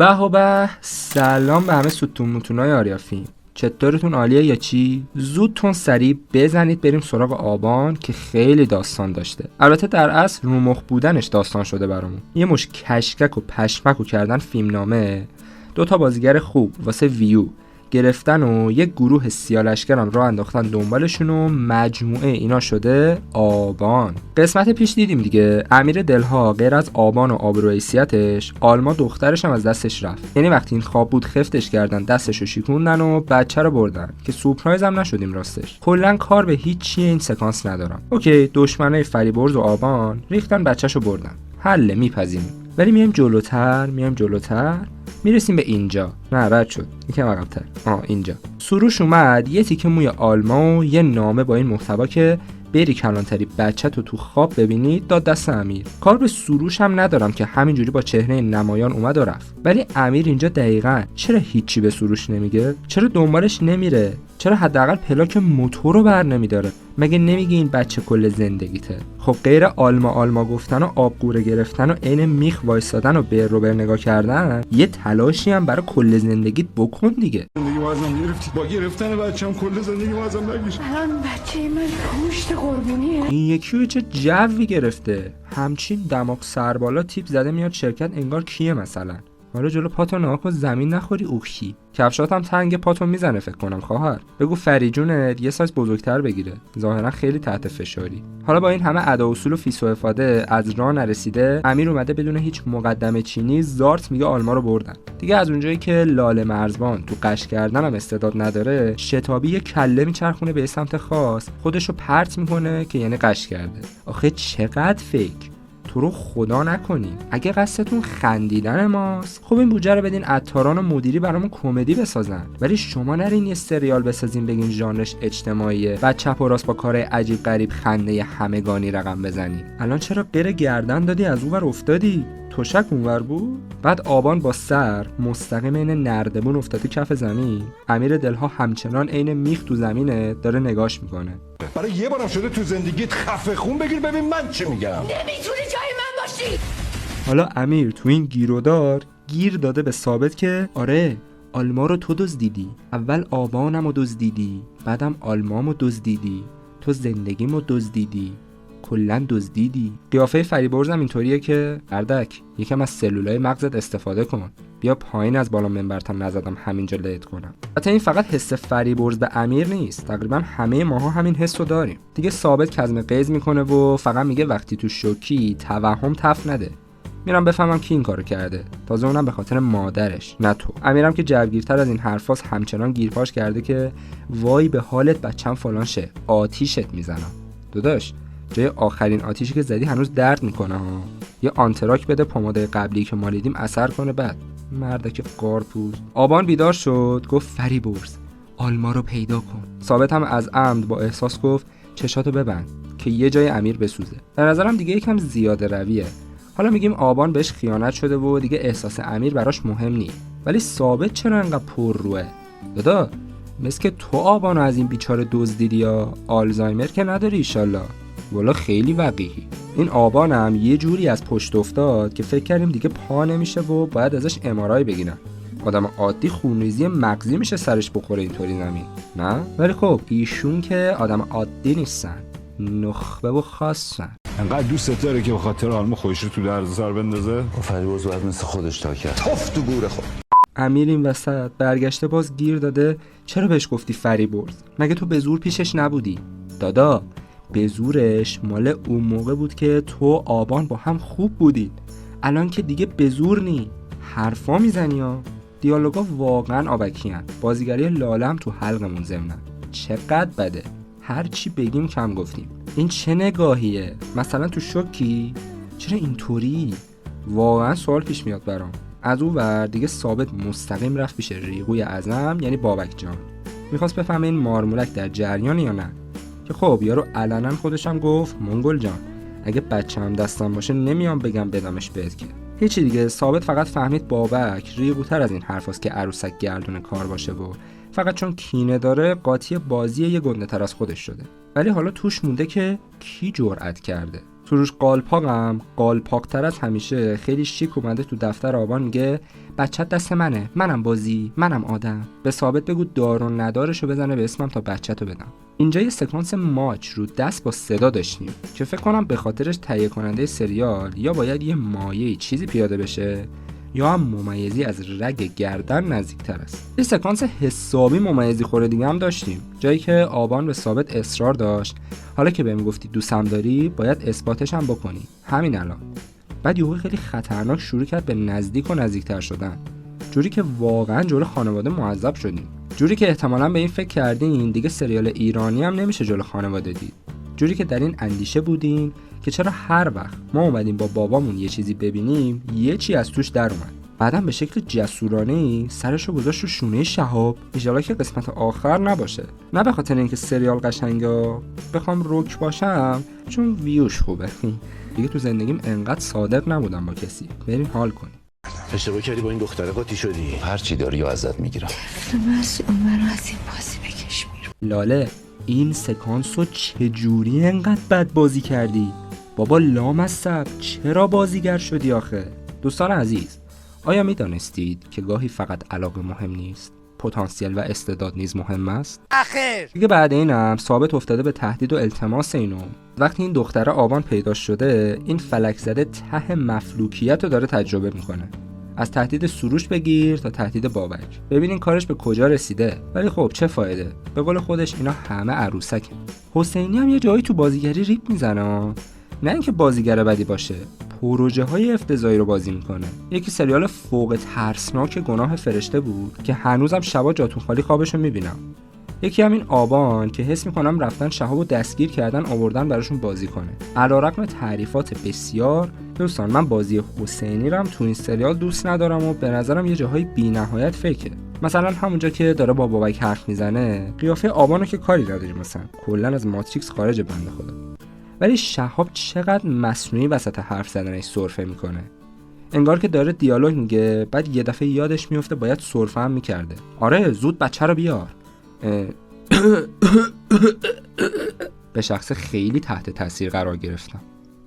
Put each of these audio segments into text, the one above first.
به سلام به همه ستون متونای آریا فیلم. چطورتون، عالیه یا چی؟ زودتون سریع بزنید بریم سراغ آبان که خیلی داستان داشته. البته در اصل رومخ بودنش داستان شده برامون. یه مش کشکک و پشمکو کردن فیلمنامه، 2 تا بازیگر خوب واسه ویو گرفتن و یک گروه سیالشگرم راه انداختن دنبالشون و مجموعه اینا شده آبان. قسمت پیش دیدیم دیگه، امیر دلها غیر از آبان و آبروحیثیتش، آلما دخترش هم از دستش رفت. یعنی وقتی این خواب بود خفتش کردن، دستشو شکوندن و بچه رو بردن که سورپرایز هم نشدیم راستش. کلا کار به هیچی این سکانس ندارم. اوکی، دشمنای فریبرز و آبان ریختن بچه‌شو بردن. حله، میپذیریم. ولی میایم جلوتر میرسیم به اینجا. نه رد شد، یکم عقب‌تر. اینجا سروش اومد یه تیکه موی آلما و یه نامه با این محتوا که بری کلانتری بچه تو خواب ببینید داد دست امیر. کار به سروش هم ندارم که همینجوری با چهره نمایان اومد و رفت. ولی امیر اینجا دقیقاً چرا هیچی به سروش نمیگه؟ چرا دنبالش نمیره؟ چرا حداقل پلاک موتور رو بر نمیداره؟ مگه نمیگه این بچه کل زندگیته؟ خب غیر آلما گفتن و آبگوره گرفتن و عین میخ وایسادن و بر نگاه کردن، یه تلاشی هم برای کل زندگیت بکن دیگه. زندگی وازم گرفتی، با گرفتن بچه‌م کل زندگی وازم نگیش. الان بچه من پشت قربونیه. این یکی چه جوی گرفته، همچین دماغ سربالا تیپ زده میاد شرکت، انگار کیه مثلا. حالا جلو پاتو ناکو زمین نخوری اوکی. کفشات هم تنگ پاتو میزنه فکر کنم. خواهر بگو فریجونت یه سایز بزرگتر بگیره، ظاهرا خیلی تحت فشاری. حالا با این همه ادا اصول و فیس و افاده از راه نرسیده، امیر اومده بدون هیچ مقدمه چینی زارت میگه آلما رو بردن. دیگه از اونجایی که لاله مرزبان تو قش کردن هم استعداد نداره، شتابی یه کله میچرخونه به سمت خاص، خودشو پرت میکنه که یعنی قش کرده. آخه چقدر فیک. تو رو خدا نکنین. اگه قصدتون خندیدن ماست، خب این بودجه رو بدین عطاران و مدیری برامون کمدی بسازن. ولی شما نرین یه سریال بسازین بگین ژانرش اجتماعیه، بعد چپ و راست با کارهای عجیب غریب خنده همگانی رقم بزنین. الان چرا غیر گردن دادی از اونور افتادی؟ تشک اونور بود؟ بعد آبان با سر مستقیم عین نردبون افتاده کف زمین. امیر دلها همچنان عین میخ تو زمینه داره نگاش میکنه. برای یه بارم شده تو زندگیت خفه خون بگیر ببین من چه میگم. نمیتونی جای من باشی. حالا امیر تو این گیرودار گیر داده به ثابت که آره، آلما رو تو دزدیدی. اول آبانم رو دزدیدی، بعدم آلمامو دزدیدی، تو زندگیمو دزدیدی، کلا دزدیدی. قیافه فریبرز هم اینطوریه که اردک یکم از سلولای مغزت استفاده کن، بیا پایین از بالا منبرتم نزدم همینجا لید کنم. البته این فقط حس فریبرز به امیر نیست، تقریبا همه ماها همین حس رو داریم. دیگه ثابت کظم قیز میکنه و فقط میگه وقتی تو شوکی توهم تف نده. میرم بفهمم کی این کارو کرده، تازه اونم به خاطر مادرش نه تو. امیرم که جوگیرتر از این حرفاست همچنان گیرپاش کرده که وای به حالت بچم فلان شه، آتیشت میزنم. داداش جای آخرین آتیشی که زدی هنوز درد میکنه ها. یه آنتراک بده پماده قبلی که مالیدیم اثر کنه. بعد مردک قارپوز. آبان بیدار شد گفت فریبرز آلما رو پیدا کن. ثابت هم از عمد با احساس گفت چشاتو ببند که یه جای امیر بسوزه. به نظرم دیگه یکم زیاده رویه. حالا میگیم آبان بهش خیانت شده و دیگه احساس امیر براش مهم نیست، ولی ثابت چرا انقدر پر روه؟ دادا مثل که تو آبانو از این بیچاره دزدیدی یا آلزایمر که نداری ایشالله. والا خیلی وقیحی. این آبان هم یه جوری از پشت افتاد که فکر کردیم دیگه پا نمیشه و باید ازش ام‌آرآی بگیرن. آدم عادی خونریزی مغزی میشه سرش بخوره اینطوری زمین، نه؟ ولی خب ایشون که آدم عادی نیستن، نخبه و خاصن. انقدر دوست داره که به خاطر آلما خودش رو تو دردسر بندازه. فریبرز باید مثل خودش تا کرد. توف تو گور خود. امیر این وسط برگشته باز گیر داده چرا بهش گفتی فریبرز؟ مگه تو به زور پیشش نبودی؟ دادا به زورش مال اون موقع بود که تو و آبان با هم خوب بودید. الان که دیگه به زور نی، حرفا میزنی ها. دیالوگا واقعا آبکیان. بازیگری لالم تو حلقمون ضمنن. چقدر بده، هر چی بگیم کم گفتیم. این چه نگاهیه؟ مثلا تو شوکی؟ چرا اینطوری؟ واقعا سوال پیش میاد برام. از اون ور دیگه ثابت مستقیم رفت پیش ریگوی اعظم یعنی بابک جان. میخواست بفهمه این مارمولک در جریان یا نه. که خب یارو علنا خودشم گفت منگل جان اگه بچه‌م دستم باشه نمیام بگم بدمش بهت که. هیچی دیگه. ثابت فقط فهمید بابک ریگوتر از این حرفاست که عروسک گردون کار باشه و فقط چون کینه داره قاطی بازی یه گنده تر از خودش شده. ولی حالا توش مونده که کی جرأت کرده. سروش قالپاقم قالپاق‌تر از همیشه خیلی شیک اومده تو دفتر آبان میگه بچت دست منه، منم بازی، منم آدم. به ثابت بگو دار و ندارشو بزنه به اسمم تا بچتو بدم. اینجا یه سکانس ماچ رو دست با صدا داشتیم که فکر کنم به خاطرش تهیه کننده سریال یا باید یه مایه چیزی پیاده بشه یا هم ممیزی از رگ گردن نزدیکتر است. یه سکانس حسابی ممیزی خوره دیگه هم داشتیم، جایی که آبان به ثابت اصرار داشت حالا که بهم گفتی دوستم داری باید اثباتش هم بکنی همین الان. بعد یهو خیلی خطرناک شروع کرد به نزدیک و نزدیکتر شدن، جوری که واقعا جلو خانواده معذب شدیم، جوری که احتمالاً به این فکر کردین دیگه سریال ایرانی هم نمیشه جلو خانواده دید، جوری که در این اندیشه بودین که چرا هر وقت ما اومدیم با بابامون یه چیزی ببینیم یه چی از توش در اومد. بعدم به شکل جسورانه‌ای سرشو گذاشت رو شونه شهاب. ان که قسمت آخر نباشه، نه به خاطر اینکه سریال قشنگه، بخوام رک باشم چون ویوش خوبه. دیگه تو زندگیم انقدر صادق نبودم با کسی. بریم حال کنیم. اشتباه کردی با این دختره قاطی شدی. هر چی داری و ازت میگیرم. تو مسئول منو از این بازی بکش بیرون. لاله این سکانس رو چجوری انقدر بد بازی کردی؟ بابا لامصب چرا بازیگر شدی آخه؟ دوستان عزیز، آیا میدانستید که گاهی فقط علاقه مهم نیست، پتانسیل و استعداد نیز مهم است؟ اخیر دیگه بعد اینم ثابت افتاده به تهدید و التماس اینو. وقتی این دختره آبان پیدا شده این فلک زده ته مفلوکیت رو داره تجربه میکنه. از تهدید سروش بگیر تا تهدید بابک، ببینین کارش به کجا رسیده. ولی خب چه فایده، به قول خودش اینا همه عروسکه. حسینی هم یه جایی تو بازیگری ریپ میزنه، نه اینکه بازیگر بدی باشه، پروژه های افتضاحی رو بازی میکنه. یکی سریال فوق ترسناک گناه فرشته بود که هنوزم شبا جاتون خالی خوابشو میبینم. یکی همین آبان که حس میکنم رفتن شهابو دستگیر کردن آوردن براشون بازی کنه. علیرغم تعریفات بسیار دوستان، من بازی حسینی رو هم تو این سریال دوست ندارم و به نظرم یه جاهای بی‌نهایت فیکه. مثلا همونجا که داره با بابک حرف میزنه قیافه آبانو که کاری نداریم، مثلا کلا از ماتریکس خارج بنده خدا. ولی شهاب چقدر مصنوعی وسط حرف زدنش سرفه میکنه، انگار که داره دیالوگ میگه بعد یه دفعه یادش میفته باید سرفه هم میکرده. آره زود بچه رو بیار. به شخص خیلی تحت تاثیر قرار گرفتم.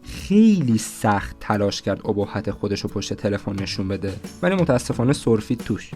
خیلی سخت تلاش کرد ابهت خودشو پشت تلفن نشون بده ولی متاسفانه سرفید توش.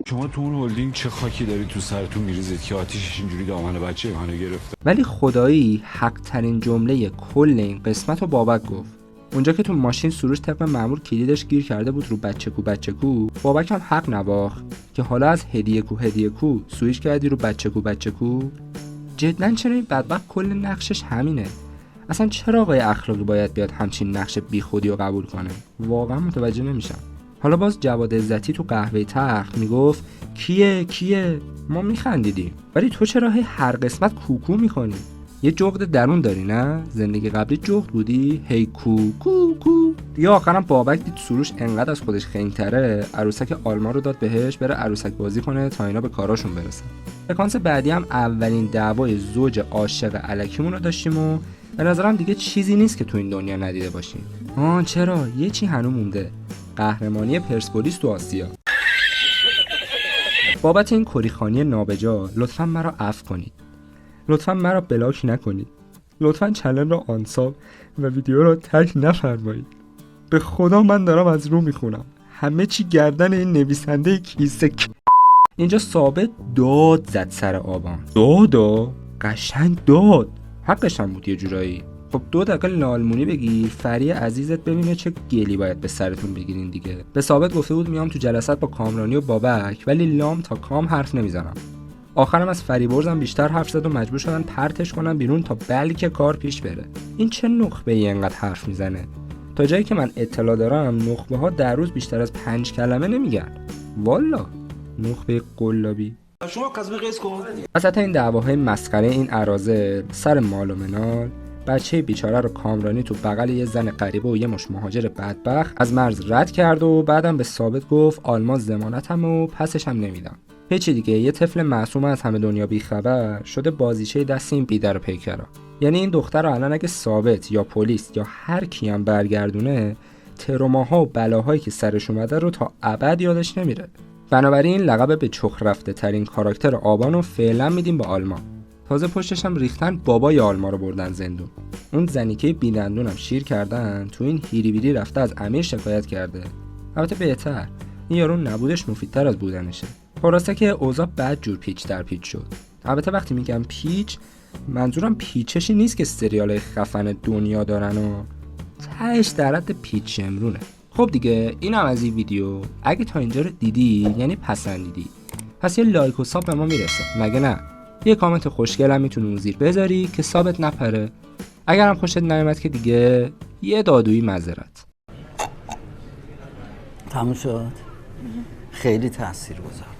شما تو اون هلدینگ چه خاکی داری تو سرتون میریزید که آتیشش اینجوری دامن بچه منو گرفته؟ ولی خدایی حق ترین جمله کل این قسمت رو بابک گفت. اونجا که تو ماشین سروش طبق معمول کلیدش گیر کرده بود رو بچه کو، بابک هم حق نواخت که حالا از هدیه کو سویش کردی رو بچه کو. جدن چرا این بدبخت کل نقشش همینه؟ اصلا چرا آقای اخلاقی باید بیاد همچین نقش بیخودی رو قبول کنه؟ واقعا متوجه نمیشم. حالا باز جواد عزتی تو قهوه تخت میگفت کیه؟ ما میخندیدیم. ولی تو چرا هر قسمت کوکو میکنی؟ یه جغد درون داری نه؟ زندگی قبلی جغد بودی؟ هی کو. دیگه آخرام بابک دید سروش انقدر از خودش خنگ‌تره، عروسک آلما رو داد بهش بره عروسک بازی کنه تا اینا به کاراشون برسن. سکانس بعدی هم اولین دعوای زوج عاشق الکیمون رو داشتیم و به نظرم دیگه چیزی نیست که تو این دنیا ندیده باشیم. چرا؟ یه چی هنوز مونده. قهرمانی پرسپولیس تو آسیا. بابت این کریخانی نابجا لطفاً مرا عفو کنید. لطفاً مرا بلاک نکنید. لطفاً چنل رو آنساب و ویدیو رو تگ نفرمایید. به خدا من دارم از رو میخونم. همه چی گردن این نویسنده کیسه. اینجا ثابت داد زد سر آبان. قشنگ داد. حقش هم بود یه جورایی. خب 2 دقیقه لالمونی بگیر فری عزیزت ببینه چه گلی باید به سرتون بگیرین دیگه. به ثابت گفته بود میام تو جلسات با کامرانی و بابک ولی لام تا کام حرف نمیزنم. آخرم از فریبرزم بیشتر حرف زد و مجبور شدن پرتش کنن بیرون تا بلکه کار پیش بره. این چه نخبه‌ای انقدر حرف میزنه؟ تا جایی که من اطلاع دارم نخبه‌ها در روز بیشتر از 5 کلمه نمیگن. والا نخبه قلابی. شما قضیه قیس کن. وسط این دعواهای مسخره این اراذل سر مال و منال بچه بیچاره رو کامرانی تو بغل یه زن غریبه و یه مش مهاجر بدبخت از مرز رد کرد و بعدم به ثابت گفت آلما ضمانتم و پسش هم نمیدم. هیچی دیگه، یه طفل معصوم از همه دنیا بیخبر شده بازیچه دست این بیدر و پیکرا. یعنی این دختر رو الان اگه ثابت یا پلیس یا هر کی هم برگردونه تروماها و بلاهایی که سرش اومده رو تا ابد یادش نمیره. بنابراین لقب به چخ رفته ترین کاراکتر آبان رو فعلا میدیم به آلما تازه پشتش هم ریختن بابای آلما رو بردن زندون. اون زنیکه بی‌دندونم شیر کردن تو این هیری بیری رفته از امیر شکایت کرده. البته بهتر، این یارو نبودش مفیدتر از بودنشه. خلاصه که اوضاع بد جور پیچ در پیچ شد. البته وقتی میگم پیچ، منظورم پیچشی نیست که سریال خفن دنیا دارن و تهش در حد پیچ امرونه. خب دیگه اینم از این ویدیو. اگه تا اینجا رو دیدی یعنی پسندیدی، پس یه لایک و ساب به ما میرسه، مگه نه؟ یه کامنت خوشگل هم میتونی اون زیر بذاری که سابت نپره. اگرم خوشت نیومد که دیگه یه دادویی معذرت. تموم شد. خیلی تاثیر گذار.